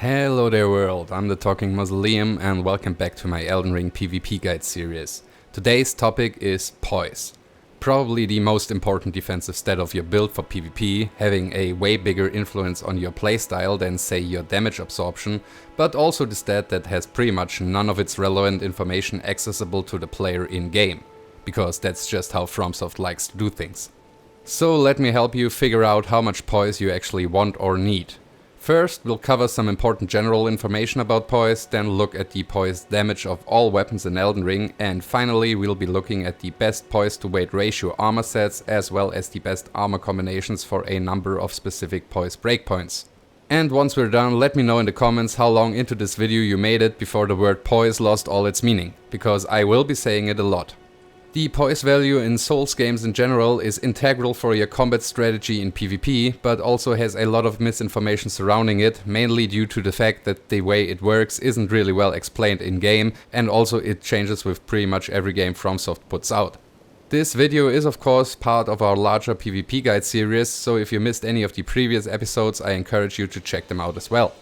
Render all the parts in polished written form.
Hello there world, I'm the Talking Mausoleum and welcome back to my Elden Ring PVP guide series. Today's topic is Poise. Probably the most important defensive stat of your build for PvP, having a way bigger influence on your playstyle than say your damage absorption, but also the stat that has pretty much none of its relevant information accessible to the player in-game, because that's just how FromSoft likes to do things. So let me help you figure out how much Poise you actually want or need. First, we'll cover some important general information about Poise, then look at the Poise damage of all weapons in Elden Ring, and finally we'll be looking at the best Poise to weight ratio armor sets as well as the best armor combinations for a number of specific Poise breakpoints. And once we're done, let me know in the comments how long into this video you made it before the word Poise lost all its meaning, because I will be saying it a lot. The Poise value in Souls games in general is integral for your combat strategy in PvP, but also has a lot of misinformation surrounding it, mainly due to the fact that the way it works isn't really well explained in game, and also it changes with pretty much every game FromSoft puts out. This video is of course part of our larger PvP guide series, so if you missed any of the previous episodes I encourage you to check them out as well.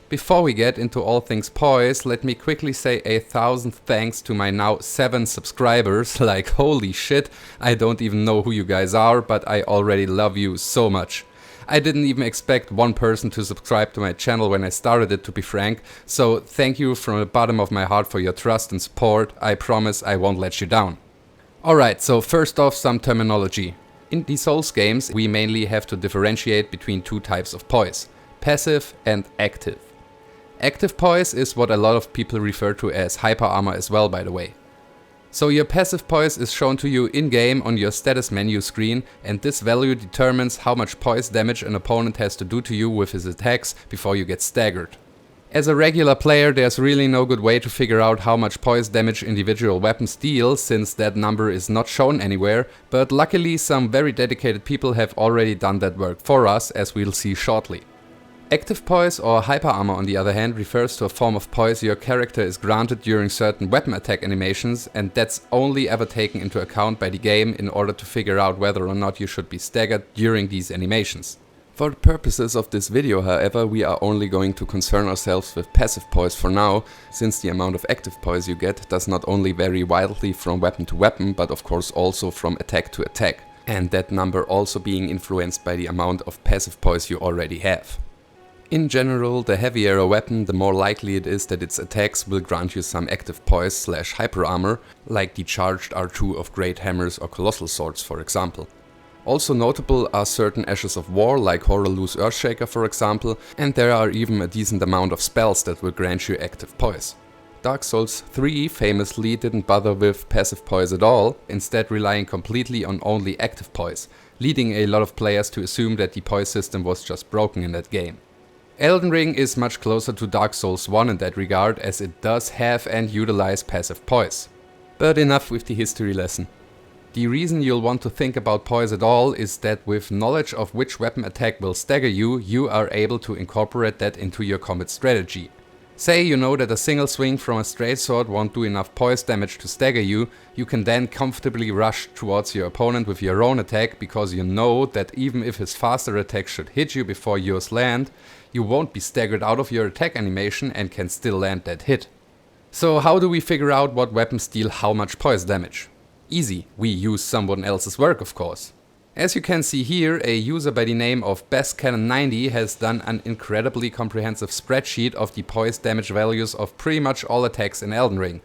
Before we get into all things Poise, let me quickly say 1,000 thanks to my now 7 subscribers. Like, holy shit, I don't even know who you guys are, but I already love you so much. I didn't even expect one person to subscribe to my channel when I started it, to be frank, so thank you from the bottom of my heart for your trust and support. I promise I won't let you down. Alright, so first off, some terminology. In the Souls games, we mainly have to differentiate between two types of Poise: passive and active. Active Poise is what a lot of people refer to as hyper armor as well, by the way. So your passive Poise is shown to you in-game on your status menu screen, and this value determines how much Poise damage an opponent has to do to you with his attacks before you get staggered. As a regular player, there's really no good way to figure out how much Poise damage individual weapons deal, since that number is not shown anywhere, but luckily some very dedicated people have already done that work for us, as we'll see shortly. Active Poise or hyper armor on the other hand refers to a form of Poise your character is granted during certain weapon attack animations, and that's only ever taken into account by the game in order to figure out whether or not you should be staggered during these animations. For the purposes of this video, however, we are only going to concern ourselves with passive Poise for now, since the amount of active Poise you get does not only vary wildly from weapon to weapon, but of course also from attack to attack, and that number also being influenced by the amount of passive Poise you already have. In general, the heavier a weapon, the more likely it is that its attacks will grant you some active Poise / hyper armor, like the charged R2 of great hammers or colossal swords, for example. Also notable are certain Ashes of War, like Horrorloo's Earthshaker for example, and there are even a decent amount of spells that will grant you active Poise. Dark Souls 3 famously didn't bother with passive Poise at all, instead relying completely on only active Poise, leading a lot of players to assume that the Poise system was just broken in that game. Elden Ring is much closer to Dark Souls 1 in that regard, as it does have and utilize passive Poise. But enough with the history lesson. The reason you'll want to think about Poise at all is that with knowledge of which weapon attack will stagger you, you are able to incorporate that into your combat strategy. Say you know that a single swing from a straight sword won't do enough Poise damage to stagger you, you can then comfortably rush towards your opponent with your own attack, because you know that even if his faster attack should hit you before yours land, you won't be staggered out of your attack animation and can still land that hit. So how do we figure out what weapons deal how much Poise damage? Easy, we use someone else's work of course. As you can see here, a user by the name of BestCannon90 has done an incredibly comprehensive spreadsheet of the Poise damage values of pretty much all attacks in Elden Ring.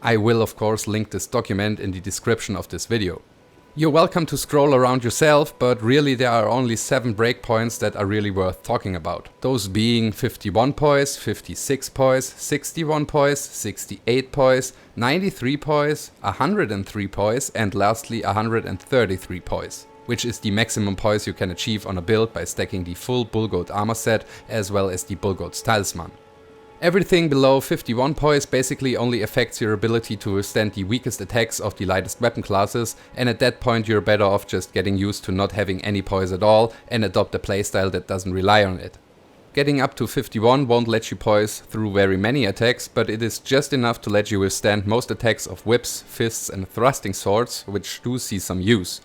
I will of course link this document in the description of this video. You're welcome to scroll around yourself, but really there are only 7 breakpoints that are really worth talking about. Those being 51 Poise, 56 Poise, 61 Poise, 68 Poise, 93 Poise, 103 Poise, and lastly 133 Poise, which is the maximum Poise you can achieve on a build by stacking the full Bullgoat armor set as well as the Bullgoat's talisman. Everything below 51 Poise basically only affects your ability to withstand the weakest attacks of the lightest weapon classes, and at that point you're better off just getting used to not having any Poise at all and adopt a playstyle that doesn't rely on it. Getting up to 51 won't let you Poise through very many attacks, but it is just enough to let you withstand most attacks of whips, fists and thrusting swords, which do see some use.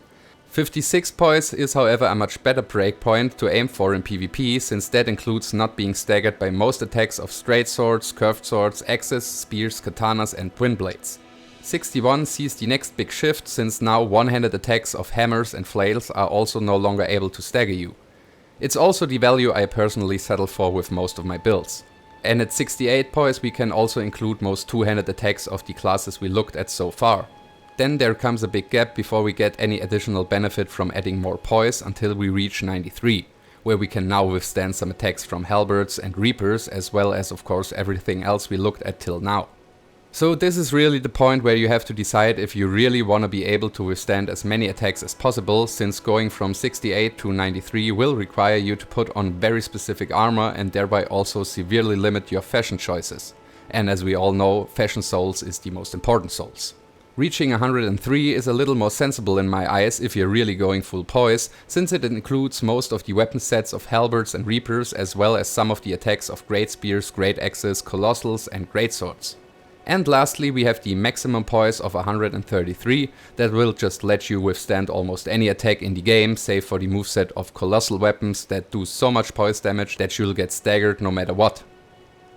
56 poise is however a much better breakpoint to aim for in PvP, since that includes not being staggered by most attacks of straight swords, curved swords, axes, spears, katanas and twin blades. 61 sees the next big shift, since now one-handed attacks of hammers and flails are also no longer able to stagger you. It's also the value I personally settle for with most of my builds. And at 68 poise we can also include most two-handed attacks of the classes we looked at so far. Then there comes a big gap before we get any additional benefit from adding more poise until we reach 93, where we can now withstand some attacks from halberds and reapers, as well as of course everything else we looked at till now. So this is really the point where you have to decide if you really want to be able to withstand as many attacks as possible, since going from 68 to 93 will require you to put on very specific armor and thereby also severely limit your fashion choices. And as we all know, fashion souls is the most important souls. Reaching 103 is a little more sensible in my eyes if you're really going full poise, since it includes most of the weapon sets of halberds and reapers, as well as some of the attacks of great spears, great axes, colossals and great swords. And lastly we have the maximum poise of 133 that will just let you withstand almost any attack in the game, save for the moveset of colossal weapons that do so much poise damage that you'll get staggered no matter what.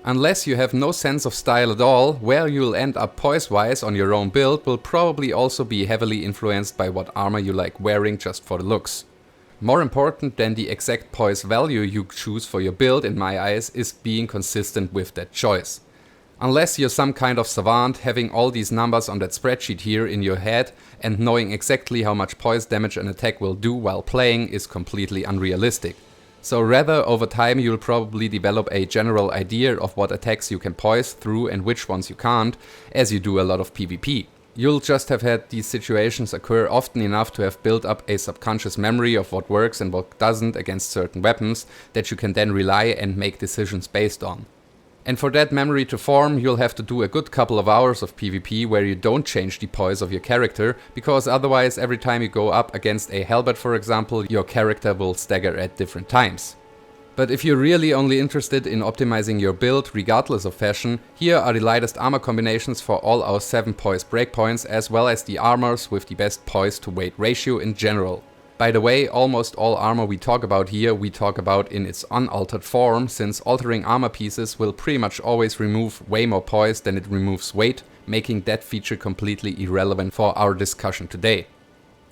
Unless you have no sense of style at all, where you'll end up poise-wise on your own build will probably also be heavily influenced by what armor you like wearing just for the looks. More important than the exact poise value you choose for your build in my eyes is being consistent with that choice. Unless you're some kind of savant, having all these numbers on that spreadsheet here in your head and knowing exactly how much poise damage an attack will do while playing is completely unrealistic. So rather, over time you'll probably develop a general idea of what attacks you can poise through and which ones you can't, as you do a lot of PvP. You'll just have had these situations occur often enough to have built up a subconscious memory of what works and what doesn't against certain weapons that you can then rely and make decisions based on. And for that memory to form, you'll have to do a good couple of hours of PvP where you don't change the poise of your character, because otherwise every time you go up against a halberd for example, your character will stagger at different times. But if you're really only interested in optimizing your build regardless of fashion, here are the lightest armor combinations for all our 7 poise breakpoints, as well as the armors with the best poise to weight ratio in general. By the way, almost all armor we talk about here we talk about in its unaltered form, since altering armor pieces will pretty much always remove way more poise than it removes weight, making that feature completely irrelevant for our discussion today.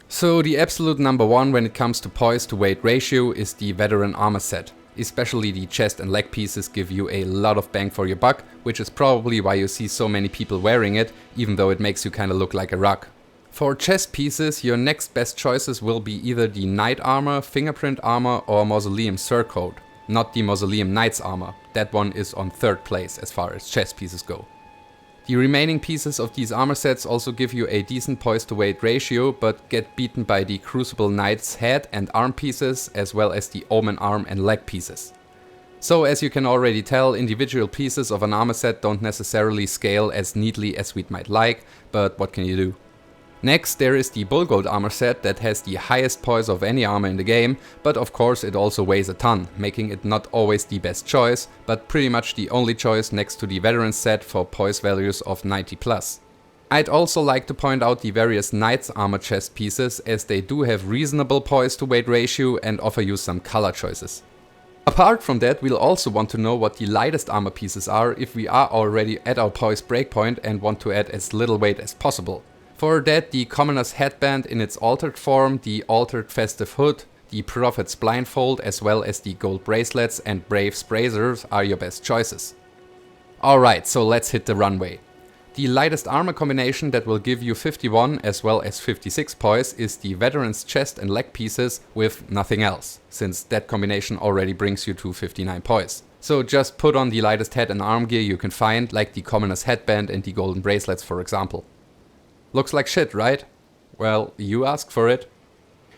So the absolute number one when it comes to poise to weight ratio is the veteran armor set. Especially the chest and leg pieces give you a lot of bang for your buck, which is probably why you see so many people wearing it, even though it makes you kinda look like a rug. For chest pieces, your next best choices will be either the Knight armor, Fingerprint armor or Mausoleum Surcoat, not the Mausoleum Knight's armor. That one is on 3rd place as far as chest pieces go. The remaining pieces of these armor sets also give you a decent poise to weight ratio, but get beaten by the Crucible Knight's head and arm pieces, as well as the Omen arm and leg pieces. So as you can already tell, individual pieces of an armor set don't necessarily scale as neatly as we might like, but what can you do? Next there is the Bullgoat armor set that has the highest poise of any armor in the game, but of course it also weighs a ton, making it not always the best choice, but pretty much the only choice next to the veteran set for poise values of 90+. I'd also like to point out the various Knight's armor chest pieces, as they do have reasonable poise to weight ratio and offer you some color choices. Apart from that, we'll also want to know what the lightest armor pieces are if we are already at our poise breakpoint and want to add as little weight as possible. For that, the Commoner's Headband in its altered form, the altered Festive Hood, the Prophet's Blindfold, as well as the Gold Bracelets and Brave's Bracers are your best choices. Alright, so let's hit the runway. The lightest armor combination that will give you 51 as well as 56 poise is the Veteran's chest and leg pieces with nothing else, since that combination already brings you to 59 poise. So just put on the lightest head and arm gear you can find, like the Commoner's Headband and the Golden Bracelets for example. Looks like shit, right? Well, you asked for it.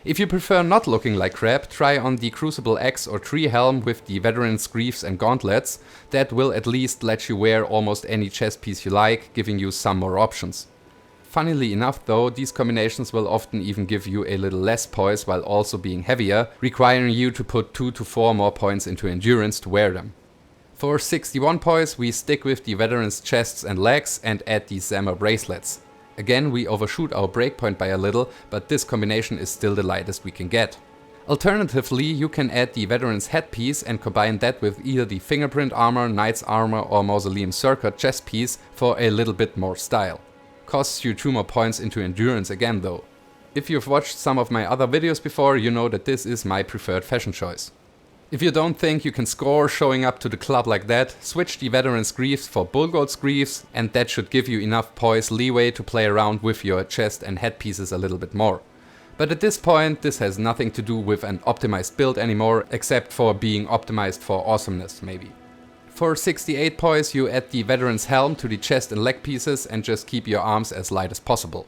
If you prefer not looking like crap, try on the Crucible Axe or Tree Helm with the Veteran's Greaves and Gauntlets. That will at least let you wear almost any chest piece you like, giving you some more options. Funnily enough though, these combinations will often even give you a little less poise while also being heavier, requiring you to put 2 to 4 more points into endurance to wear them. For 61 poise we stick with the Veteran's chests and legs and add the Zammer bracelets. Again, we overshoot our breakpoint by a little, but this combination is still the lightest we can get. Alternatively, you can add the Veteran's headpiece and combine that with either the Fingerprint armor, Knight's armor or Mausoleum Circuit chest piece for a little bit more style. Costs you 2 more points into endurance again though. If you've watched some of my other videos before, you know that this is my preferred fashion choice. If you don't think you can score showing up to the club like that, switch the Veteran's Greaves for Bullgoat's Greaves, and that should give you enough poise leeway to play around with your chest and headpieces a little bit more. But at this point, this has nothing to do with an optimized build anymore, except for being optimized for awesomeness maybe. For 68 poise, you add the Veteran's Helm to the chest and leg pieces and just keep your arms as light as possible.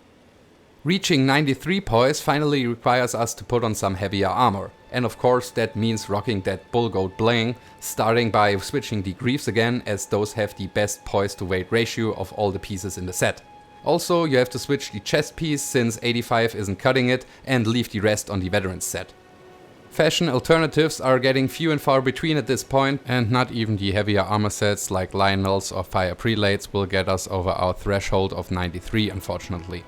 Reaching 93 poise finally requires us to put on some heavier armor. And of course that means rocking that Bullgoat bling, starting by switching the Greaves again, as those have the best poise to weight ratio of all the pieces in the set. Also, you have to switch the chest piece since 85 isn't cutting it, and leave the rest on the Veteran's set. Fashion alternatives are getting few and far between at this point, and not even the heavier armor sets like Lionels or Fire Prelates will get us over our threshold of 93 unfortunately.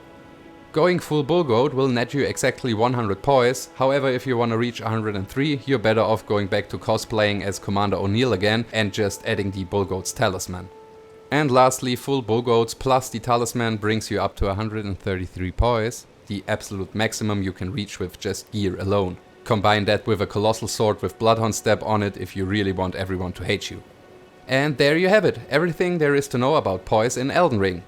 Going full Bullgoat will net you exactly 100 poise, however if you want to reach 103 you're better off going back to cosplaying as Commander O'Neill again and just adding the Bullgoat's talisman. And lastly, full Bullgoats plus the talisman brings you up to 133 poise, the absolute maximum you can reach with just gear alone. Combine that with a colossal sword with Bloodhound Stab on it if you really want everyone to hate you. And there you have it, everything there is to know about poise in Elden Ring.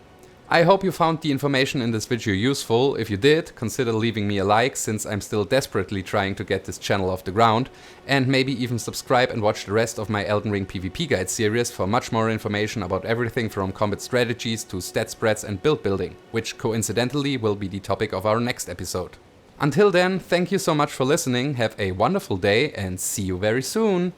I hope you found the information in this video useful. If you did, consider leaving me a like, since I'm still desperately trying to get this channel off the ground, and maybe even subscribe and watch the rest of my Elden Ring PvP guide series for much more information about everything from combat strategies to stat spreads and build building, which coincidentally will be the topic of our next episode. Until then, thank you so much for listening, have a wonderful day and see you very soon!